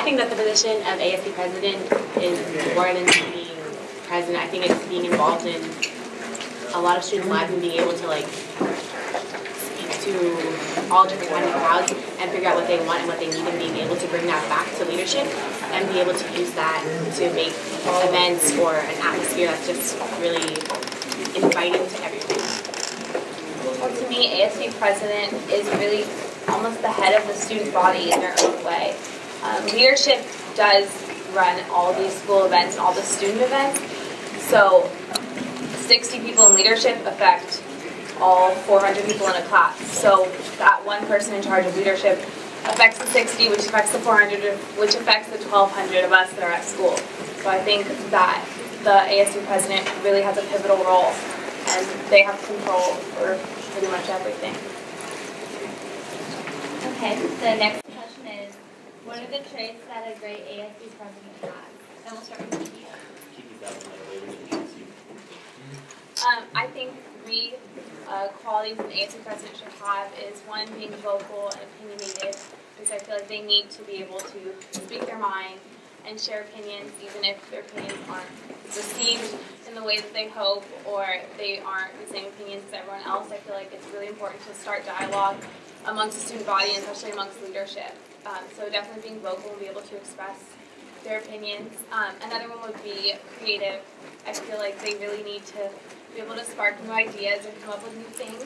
think that the position of ASB president is more than being president. I think it's being involved in a lot of students' lives and being able to speak to all different kinds of crowds and figure out what they want and what they need, and being able to bring that back to leadership and be able to use that to make events or an atmosphere that's just really inviting to everyone. Well, to me, ASB president is really almost the head of the student body in their own way. Leadership does run all these school events and all the student events, so 60 people in leadership affect all 400 people in a class. So that one person in charge of leadership affects the 60, which affects the 400, which affects the 1,200 of us that are at school. So I think that the ASB president really has a pivotal role, and they have control for pretty much everything. Okay, the next question is, what are the traits that a great ASB president has? And we'll start with Kiki. I think three qualities an ASB president should have is one, being vocal and opinionated, because I feel like they need to be able to speak their mind and share opinions, even if their opinions aren't received in the way that they hope, or they aren't the same opinions as everyone else. I feel like it's really important to start dialogue amongst the student body, and especially amongst leadership. So definitely being vocal and be able to express their opinions. Another one would be creative. I feel like they really need to be able to spark new ideas and come up with new things.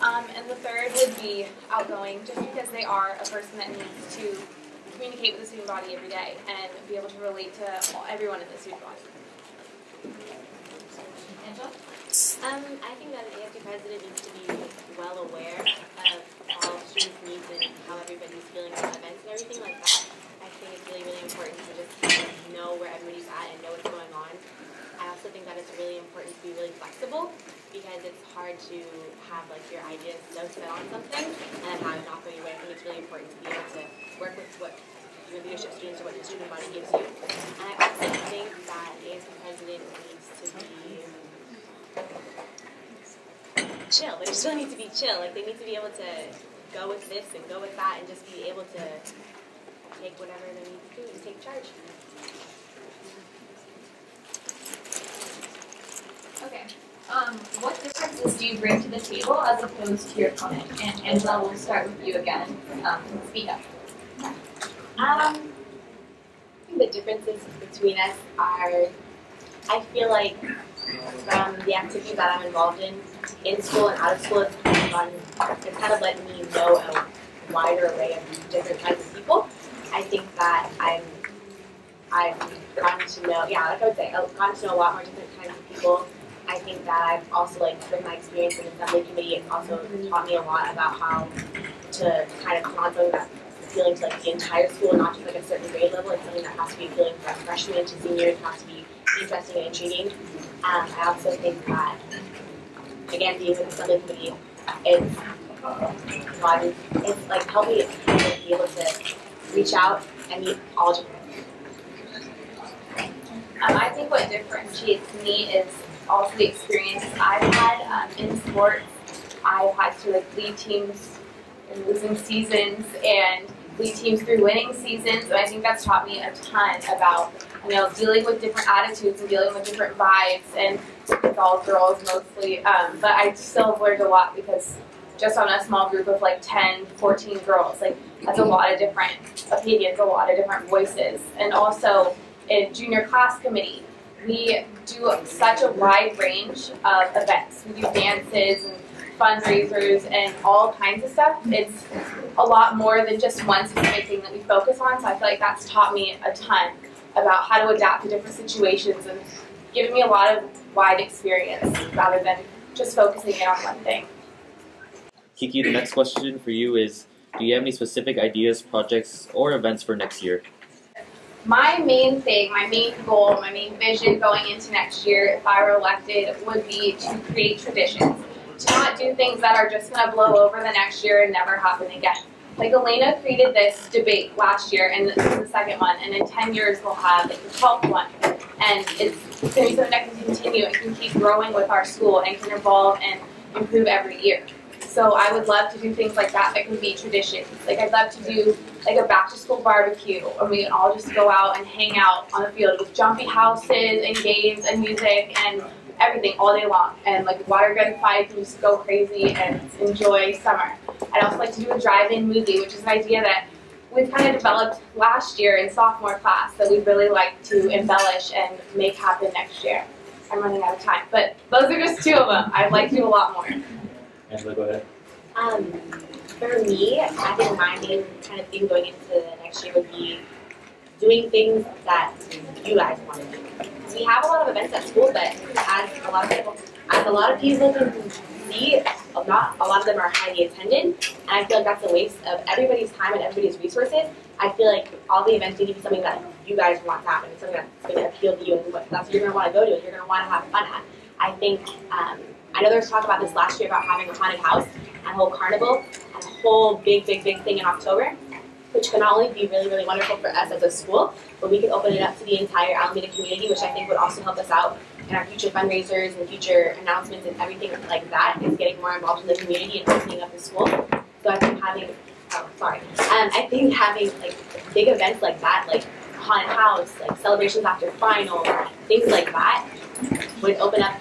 And the third would be outgoing, just because they are a person that needs to communicate with the student body every day and be able to relate to everyone in the student body. Angela? I think that an ASB president needs to be well aware of all students' needs and how everybody's feeling about events and everything like that. I think it's really, really important to just know where everybody's at and know what's going on. I also think that it's really important to be really flexible, because it's hard to have your ideas so set on something and then have it not go your way. I think it's really important to be able to work with what your leadership students or what the student body gives you. And I also think that ASB president needs to be chill. They still need to be chill. They need to be able to go with this and go with that and just be able to take whatever they need to do and take charge. Okay. What differences do you bring to the table as opposed to your opponent? And Angela, we'll start with you again. Speak up. I think the differences between us are, I feel like from the activities that I'm involved in school and out of school, it's kind of let me know a wider array of different kinds of people. I think that I've gotten to know, like I would say, I've gotten to know a lot more different kinds of people. I think that I've also, through my experience in the assembly committee, it's also taught me a lot about how to kind of constantly that appealing to the entire school, not just a certain grade level. It's something that has to be appealing from freshmen to seniors, has to be interesting and intriguing. I also think that, again, being in the assembly committee, it's helped me be able to reach out and meet all different. I think what differentiates me is also the experiences I've had in sports. I've had to lead teams in losing seasons and lead teams through winning seasons, and I think that's taught me a ton about dealing with different attitudes and dealing with different vibes, and it's all girls mostly, but I still have learned a lot, because just on a small group of 10, 14 girls, that's a lot of different opinions, a lot of different voices. And also in junior class committee, we do such a wide range of events. We do dances and fundraisers and all kinds of stuff. It's a lot more than just one specific thing that we focus on, so I feel like that's taught me a ton about how to adapt to different situations and given me a lot of wide experience rather than just focusing in on one thing. Kiki, the next question for you is, do you have any specific ideas, projects, or events for next year? My main thing, my main goal, my main vision going into next year, if I were elected, would be to create traditions. To not do things that are just going to blow over the next year and never happen again. Elena created this debate last year, and this is the second one, and in 10 years we'll have the 12th one. And it's going to be something that can continue and can keep growing with our school and can evolve and improve every year. So I would love to do things like that can be traditions. Like I'd love to do like a back to school barbecue, or we can all just go out and hang out on the field with jumpy houses and games and music and everything all day long, and like water gun fights and just go crazy and enjoy summer. I'd also like to do a drive-in movie, which is an idea that we've kind of developed last year in sophomore class that we'd really like to embellish and make happen next year. I'm running out of time, but those are just two of them. I'd like to do a lot more. Angela, go ahead. For me, I think my main kind of thing going into the next year would be doing things that you guys want to do. We have a lot of events at school, but as a lot of people can see, not a lot of them are highly attended, and I feel like that's a waste of everybody's time and everybody's resources. I feel like all the events need to be something that you guys want to happen, something that's going to appeal to you, and that's what you're going to want to go to, and you're going to want to have fun at. I think, I know there was talk about this last year about having a haunted house and a whole carnival and a whole big thing in October, which can not only be really, really wonderful for us as a school, but we could open it up to the entire Alameda community, which I think would also help us out in our future fundraisers and future announcements and everything like that, is getting more involved in the community and opening up the school. So I think having, I think having like big events like that, like haunted house, like celebrations after final, things like that, would open up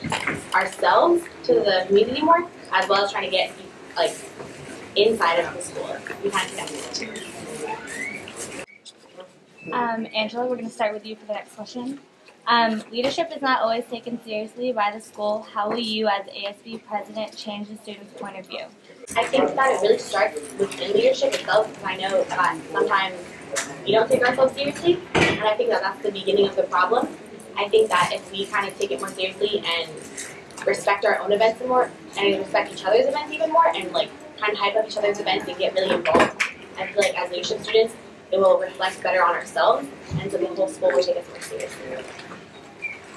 ourselves to the community more, as well as trying to get like inside of the school. We kind of connected. Angela, we're going to start with you for the next question. Leadership is not always taken seriously by the school. How will you, as ASB president, change the students' point of view? I think that it really starts within leadership itself, because I know that sometimes we don't take ourselves seriously, and I think that that's the beginning of the problem. I think that if we kind of take it more seriously and respect our own events more, and respect each other's events even more, and like kind of hype up each other's events and get really involved, I feel like as leadership students, it will reflect better on ourselves, and so the whole school will take us more seriously.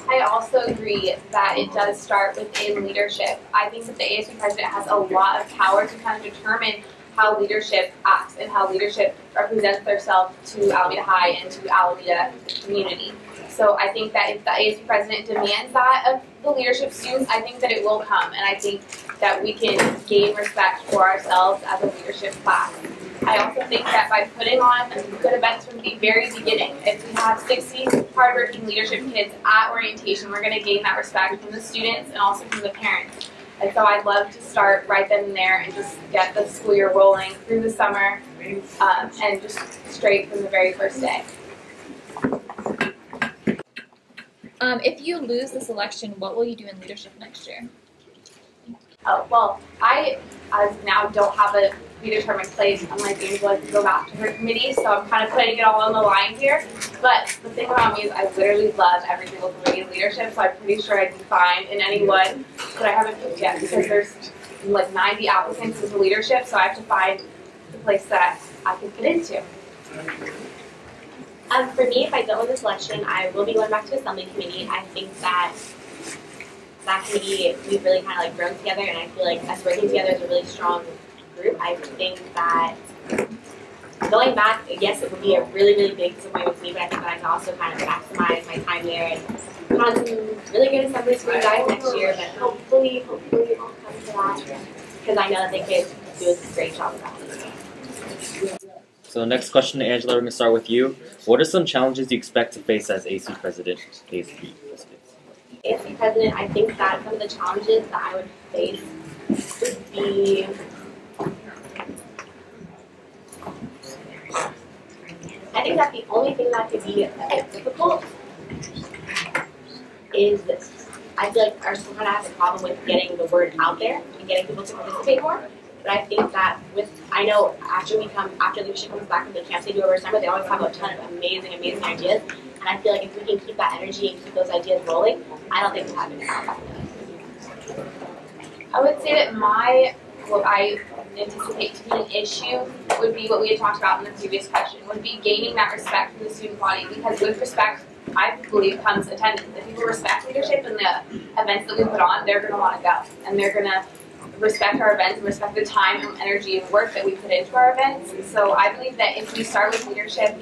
I also agree that it does start within leadership. I think that the ASB president has a lot of power to kind of determine how leadership acts and how leadership represents themselves to Alameda High and to Alameda community. So I think that if the ASB president demands that of the leadership students, I think that it will come, and I think that we can gain respect for ourselves as a leadership class. I also think that by putting on good events from the very beginning, if we have 60 hardworking leadership kids at orientation, we're going to gain that respect from the students and also from the parents. And so I'd love to start right then and there and just get the school year rolling through the summer, and just straight from the very first day. If you lose this election, what will you do in leadership next year? Oh, well, I, as now, don't have a predetermined place. Unlike Angela, to go back to her committee, so I'm kind of putting it all on the line here. But the thing about me is I literally love every single committee in leadership, so I'm pretty sure I'd be fine in any one. But I haven't picked yet because there's like 90 applicants into leadership, so I have to find the place that I can fit into. For me, if I don't win this election, I will be going back to Assembly Committee. I think that that committee, we've really kind of like grown together, and I feel like us working together is a really strong group. I think that going back, yes, it would be a really, really big disappointment for me, but I think that I can also kind of maximize my time there and put on some really good assemblies for you guys next year, but hopefully it won't come to that, because I know that they could do a great job with that. So next question, Angela, we're going to start with you. What are some challenges you expect to face as AC president? ASB president, I think that some of the challenges that I would face would be I think that the only thing that could be a bit difficult is this. I feel like our school kind of has a problem with getting the word out there and getting people to participate more. But I think that I know after leadership comes back from the camps they do over summer, they always have a ton of amazing ideas. And I feel like if we can keep that energy and keep those ideas rolling, I don't think we'll have any problem. I would say that what I anticipate to be an issue would be what we had talked about in the previous question, would be gaining that respect from the student body, because with respect, I believe, comes attendance. If people respect leadership and the events that we put on, they're going to want to go, and they're going to respect our events and respect the time and energy and work that we put into our events. So I believe that if we start with leadership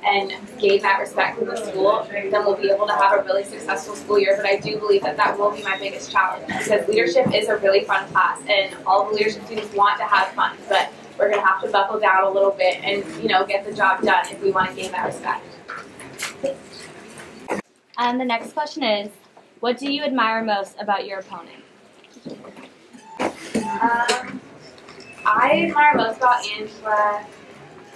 and gain that respect from the school, then we'll be able to have a really successful school year. But I do believe that that will be my biggest challenge, because leadership is a really fun class, and all the leadership students want to have fun, but we're going to have to buckle down a little bit and, you know, get the job done if we want to gain that respect. The next question is, what do you admire most about your opponent? I admire most about Angela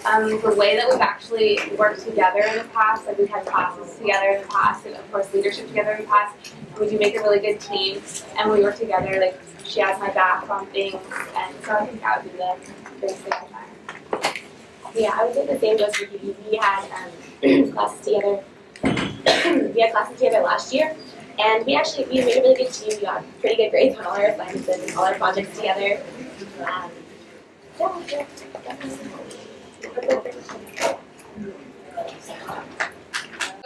the way that we've actually worked together in the past. Like, we've had classes together in the past, and of course leadership together in the past. And we do make a really good team, and we work together. Like, she has my back on things, and so I think that would be the biggest thing I admire. Yeah, I would say the same goes for Kiki. We had classes together. We had classes together last year, and we made a really good team. We got pretty good grades on all our assignments and all our projects together.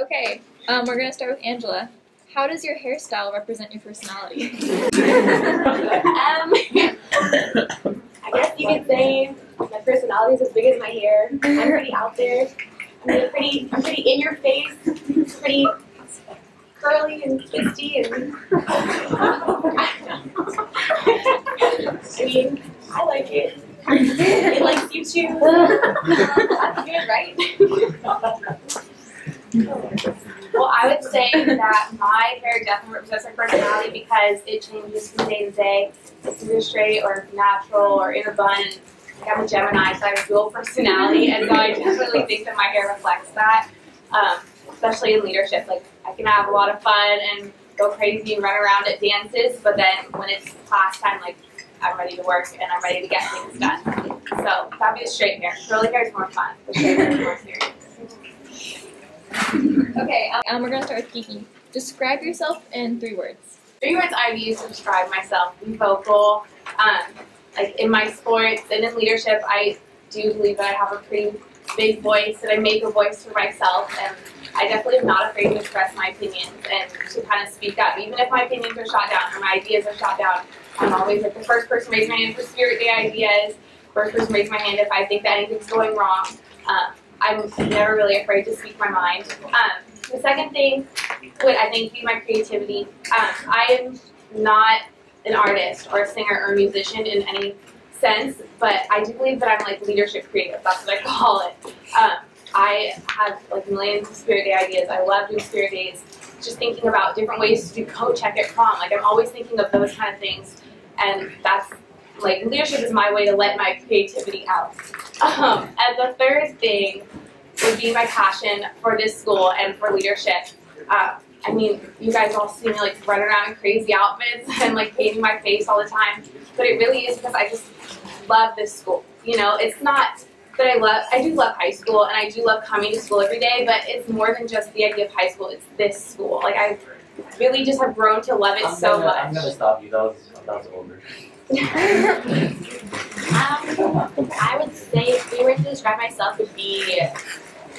Okay, we're gonna start with Angela. How does your hairstyle represent your personality? I guess you could say my personality is as big as my hair. I'm pretty out there. I'm pretty in your face. Pretty curly and twisty, and I mean, I like it. It likes you too. That's good, right? Well, I would say that my hair definitely represents my personality, because it changes from day to day. It's either straight or natural or in a bun. Like, I'm a Gemini, so I have a dual personality, and so I definitely think that my hair reflects that, especially in leadership. Like, I can have a lot of fun and go crazy and run around at dances, but then when it's class time, like, I'm ready to work and I'm ready to get things done. So that'd be a straight hair. Curly hair is more fun. The straight hair is more serious. Okay, we're gonna start with Kiki. Describe yourself in 3 words. 3 words I've used to describe myself: be vocal. Like, in my sports and in leadership, I do believe that I have a pretty big voice, and I make a voice for myself, and I definitely am not afraid to express my opinions and to kind of speak up. Even if my opinions are shot down or my ideas are shot down, I'm always like the first person to raise my hand for Spirit Day ideas, first person to raise my hand if I think that anything's going wrong. I'm never really afraid to speak my mind. The second thing would, I think, be my creativity. I am not an artist or a singer or a musician in any sense, but I do believe that I'm like leadership creative. That's what I call it. I have like millions of Spirit Day ideas. I love doing Spirit Days. Just thinking about different ways to do coat check at prom. Like, I'm always thinking of those kind of things, and that's like, leadership is my way to let my creativity out. And the third thing would be my passion for this school and for leadership. I mean, you guys all see me like running around in crazy outfits and like painting my face all the time, but it really is because I just love this school. You know, it's not that I do love high school, and I do love coming to school every day, but it's more than just the idea of high school. It's this school. Like, I really just have grown to love it so much. I'm gonna stop you. That was over. I would say, if we were to describe myself, would be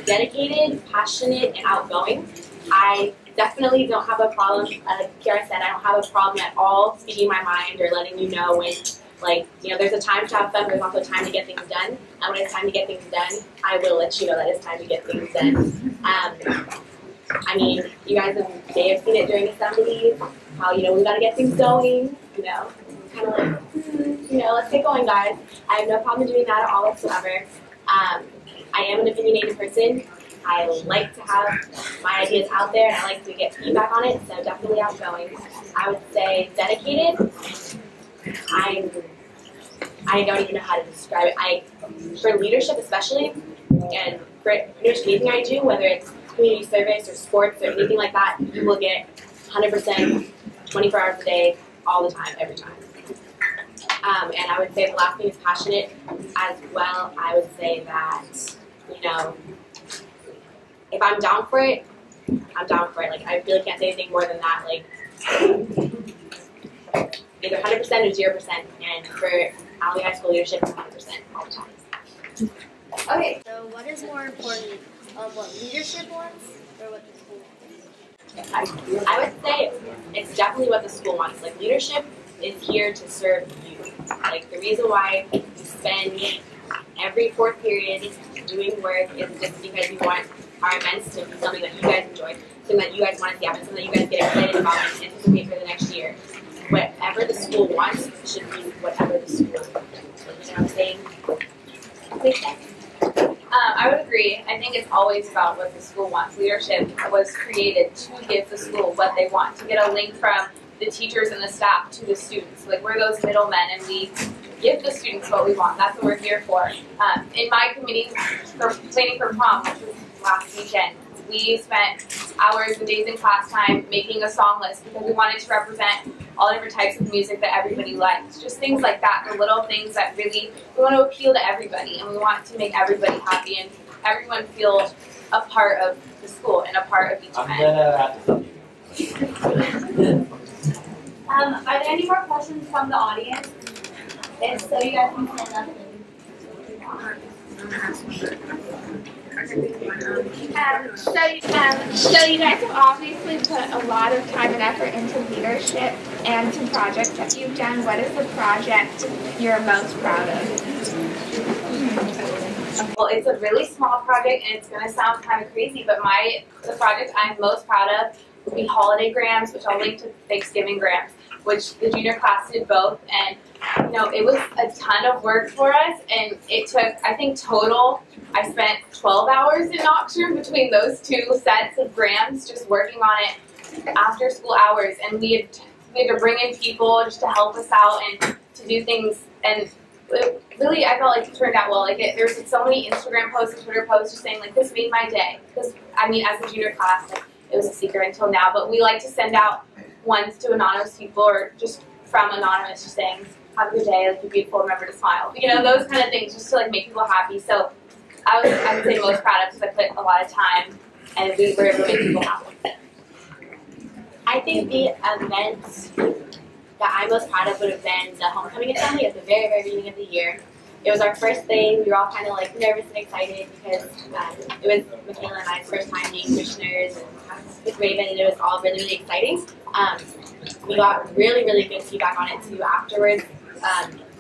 dedicated, passionate, and outgoing. I definitely don't have a problem, like Kiara said, I don't have a problem at all speaking my mind or letting you know when, like, you know, there's a time to have fun, but there's also a time to get things done. And when it's time to get things done, I will let you know that it's time to get things done. I mean, you guys may have seen it during assemblies, how, you know, we gotta get things going, you know, kind of like, you know, let's get going, guys. I have no problem doing that at all whatsoever. I am an opinionated person. I like to have my ideas out there, and I like to get feedback on it, so definitely outgoing. I would say dedicated. I don't even know how to describe it. For leadership especially, and for pretty much anything I do, whether it's community service or sports or anything like that, you will get 100%, 24 hours a day, all the time, every time. And I would say the last thing is passionate as well. I would say that, you know, if I'm down for it, I'm down for it. Like, I really can't say anything more than that. Like, either 100% or 0%. And for Alley High School leadership, it's 100% all the time. Okay. So what is more important, what leadership wants or what the school wants? I would say it's definitely what the school wants. Like, leadership is here to serve you. Like, the reason why you spend every fourth period doing work is just because you want our events to be something that you guys enjoy, something that you guys want to see happen, something that you guys get excited about and anticipate for the next year. Whatever the school wants should be whatever the school wants. You know what I'm saying? Makes sense. I would agree. I think it's always about what the school wants. Leadership was created to give the school what they want, to get a link from the teachers and the staff to the students. Like, we're those middlemen, and we give the students what we want. That's what we're here for. In my committee for planning for prom, which was last weekend, we spent hours and days in class time making a song list because we wanted to represent all different types of music that everybody likes. Just things like that, the little things that really, we want to appeal to everybody, and we want to make everybody happy and everyone feel a part of the school and a part of each event. Are there any more questions from the audience? If so, you guys can stand up. So you guys have obviously put a lot of time and effort into leadership and to projects that you've done. What is the project you're most proud of? Well, it's a really small project, and it's going to sound kind of crazy, but the project I'm most proud of would be holiday grams, which I'll link to Thanksgiving grams, which the junior class did both. And it was a ton of work for us, and it took, I think total, I spent 12 hours in Nocturne between those two sets of grams, just working on it after school hours. And we had to bring in people just to help us out and to do things. And really, I felt like it turned out well. There was so many Instagram posts and Twitter posts just saying, like, this made my day. Because, I mean, as a junior class, it was a secret until now. But we like to send out ones to anonymous people, or just from anonymous, just saying, have a good day, you're beautiful, remember to smile. Those kind of things, just to make people happy. So I would say most proud of, because I put a lot of time, and we were able to make people happy. I think the events that I'm most proud of would have been the homecoming assembly at the very, very beginning of the year. It was our first thing. We were all kind of nervous and excited because it was Michaela and I's first time being commissioners with Raven, and it was all really, really exciting. We got really, really good feedback on it too afterwards.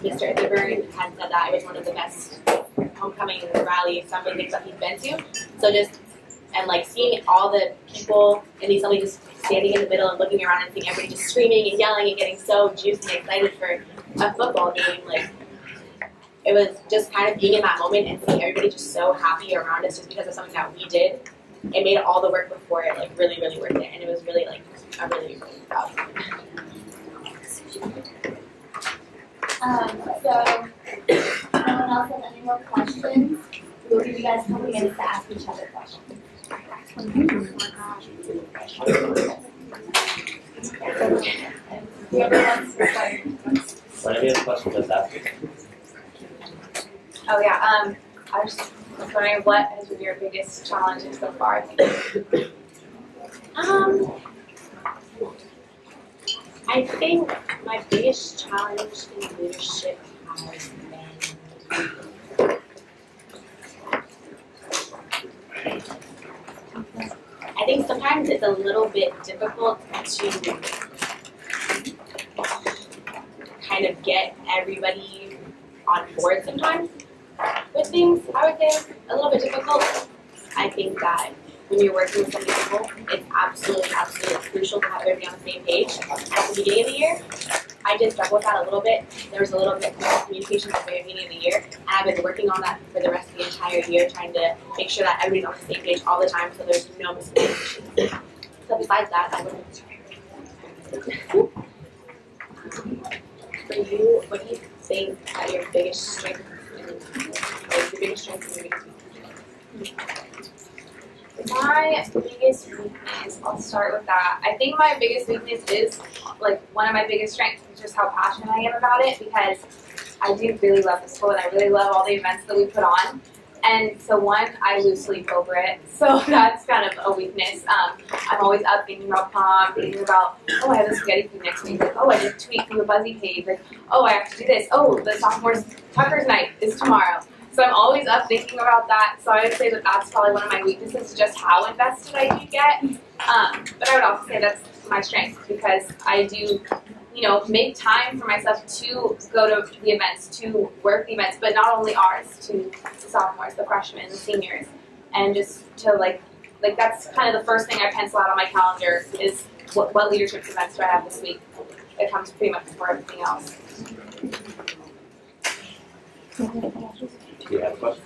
Mr. Itherburn had said that it was one of the best homecoming rally assembly things that he'd been to. So seeing all the people in the assembly just standing in the middle and looking around and seeing everybody just screaming and yelling and getting so juiced and excited for a football game, it was just kind of being in that moment and seeing everybody just so happy around us just because of something that we did. It made all the work before it really, really worth it, and it was really I'm really, really proud. So, if no one else has any more questions, we'll give you guys a couple minutes to ask each other questions. Whoever wants to start. Whenever you have a question, just ask it. Oh yeah, I was just wondering, what has been your biggest challenge so far? I think my biggest challenge in leadership has been I think sometimes it's a little bit difficult to kind of get everybody on board sometimes with things. I would say it's a little bit difficult. I think that when you're working with so many people, it's absolutely, absolutely crucial to have everybody on the same page. At the beginning of the year, I did struggle with that a little bit. There was a little bit of communication at the very beginning of the year, and I've been working on that for the rest of the entire year, trying to make sure that everybody's on the same page all the time so there's no miscommunication. So besides that, I wouldn't. For you, what do you think that your biggest strength your biggest strength and your biggest weakness? My biggest weakness, I'll start with that. I think my biggest weakness is, one of my biggest strengths is just how passionate I am about it, because I do really love the school and I really love all the events that we put on. And so I lose sleep over it. So that's kind of a weakness. I'm always up thinking about prom, thinking about, I have the spaghetti food next week. I just tweet from the Buzzy page. I have to do this. The sophomores Tucker's night is tomorrow. So I'm always up thinking about that. So I would say that that's probably one of my weaknesses, just how invested I do get. But I would also say that's my strength, because I do, make time for myself to go to the events, to work the events, but not only ours, to the sophomores, the freshmen, the seniors, and just to like that's kind of the first thing I pencil out on my calendar is what leadership events do I have this week. It comes pretty much before everything else. Do you have a question?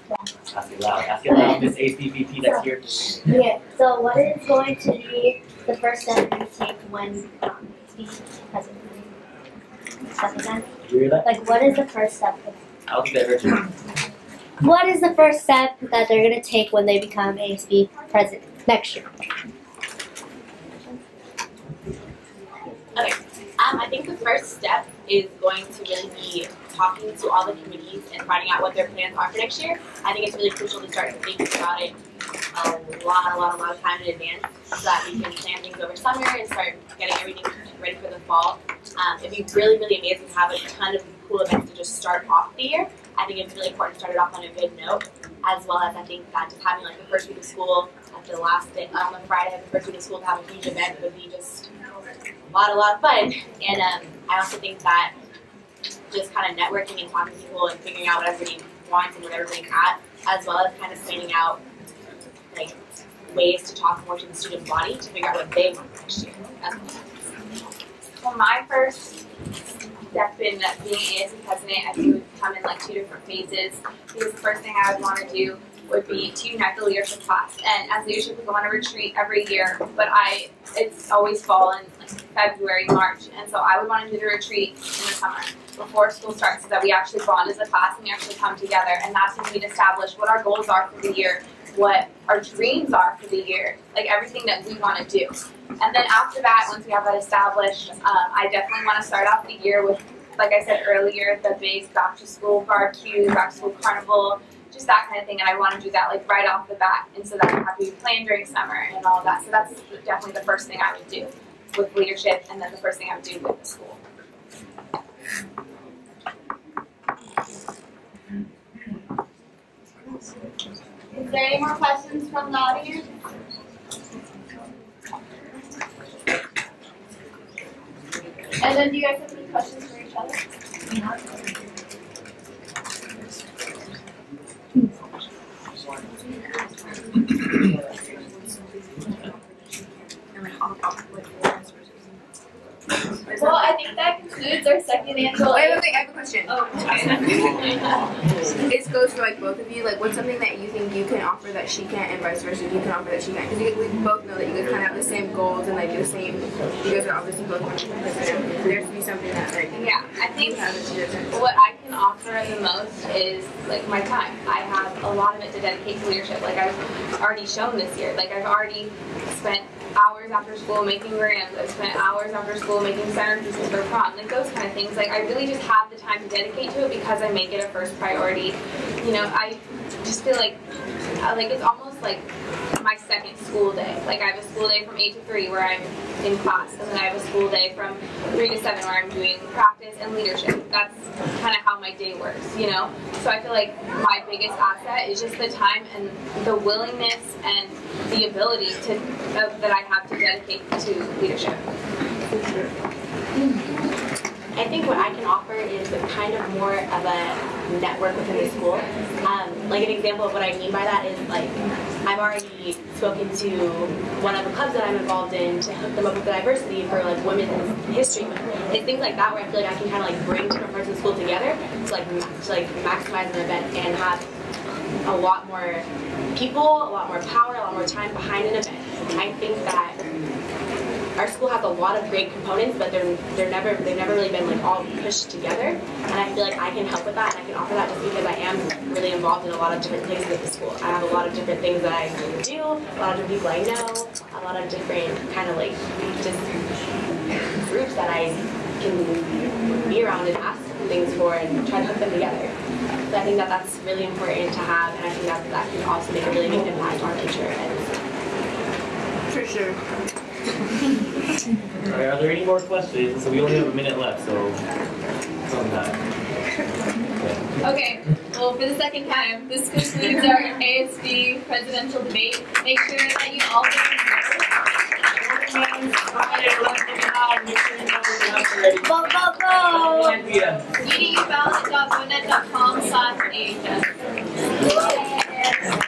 Ask it loud. Ask it loud, Miss ACVP that's here. Okay, so what is going to be the first step you take when being president? Did you hear that? Like, what is the first step? I don't think I heard you. What is the first step that they're going to take when they become ASB president next year? Okay. I think the first step is going to really be talking to all the committees and finding out what their plans are for next year. I think it's really crucial to start thinking about it a lot of time in advance so that we can plan things over summer and start getting everything ready for the fall. It'd be really, really amazing to have a ton of cool events to just start off the year. I think it's really important to start it off on a good note, as well as I think that just having like the first week of school at the last day, on the Friday of the first week of school to have a huge event would be just a lot of fun. And I also think that just kind of networking and talking to people and figuring out what everybody wants and what everybody's at, as well as kind of planning out like ways to talk more to the student body to figure out what they want next year. Well, my first step in being ASB president, I think would come in like 2 different phases. Because the first thing I would want to do would be to unite the leadership class. And as leadership, we go on a retreat every year, but it's always fall in like February, March, and so I would want to do the retreat in the summer before school starts so that we actually bond as a class and we actually come together. And that's when we'd establish what our goals are for the year, what our dreams are for the year, like everything that we want to do. And then after that, once we have that established, I definitely want to start off the year with, like I said earlier, the big back to school barbecue, back to school carnival, just that kind of thing. And I want to do that like right off the bat, and so that we have to be planned during summer and all of that. So that's definitely the first thing I would do with leadership, and then the first thing I would do with the school. Is there any more questions from the audience? And then do you guys have any questions for each other? Well, I think that concludes our second annual. Wait, I have a question. Oh, This goes for like both of you. Like, what's something that you think you can offer that she can't, and vice versa, you can offer that she can't? Because we both know that you guys kind of have the same goals and like the same. You guys are obviously both wanting to be president. There has to be something that like. Yeah, I think what I can offer the most is like my time. I have a lot of it to dedicate to leadership. Like I've already shown this year. Like I've already spent hours after school making grams. I've spent hours after school making centerpieces for prom. Like those kind of things. Like I really just have the time to dedicate to it because I make it a first priority. You know, I just feel like it's almost like my second school day. Like I have a school day from 8 to 3 where I'm in class, and then I have a school day from 3 to 7 where I'm doing practice and leadership. That's kind of how my day works, you know? So I feel like my biggest asset is just the time and the willingness and the ability to that I have to dedicate to leadership. I think what I can offer is kind of more of a network within the school. Like an example of what I mean by that is like I've already spoken to one of the clubs that I'm involved in to hook them up with diversity for like Women's History Month. It's things like that where I feel like I can kind of like bring different parts of the school together to maximize an event and have a lot more people, a lot more power, a lot more time behind an event. I think that our school has a lot of great components, but they've never really been like all pushed together. And I feel like I can help with that, and I can offer that just because I am really involved in a lot of different places at the school. I have a lot of different things that I do, a lot of different people I know, a lot of different kind of like just groups that I can be around and ask things for and try to put them together. So I think that that's really important to have, and I think that can also make a really big impact on future events. For sure. Alright, are there any more questions? So we only have a minute left, so sometime. Okay, well, for the second time, this concludes our ASB presidential debate. Make sure that you all Go, go, go! UDUBallot.bonet.com/AHS.